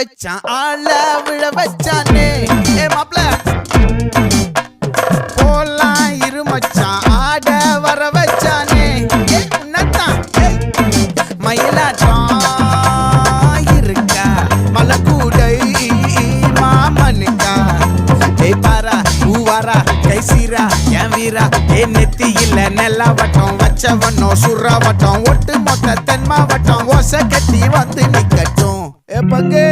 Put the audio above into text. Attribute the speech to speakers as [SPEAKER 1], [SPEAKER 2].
[SPEAKER 1] வச்சான் ஆள விழ வச்சானே ஏ மாப்ள போலாம் இரு மச்சான் ஆட வர வச்சானே ஏ உன்னதான் மயிலாட்டம் இருக்கா மலக்கூடை மாமனுக்கா ஏ பாரா ஊவாரா கைசீரா என் வீரா ஏ நெத்தி இல்ல நெல்லாவட்டம் வச்சவனும் சுறாவட்டம் ஒட்டு மொத்த தென் மாவட்டம் ஓசை கட்டி வந்து நிக்கட்டும் ஏ பங்கே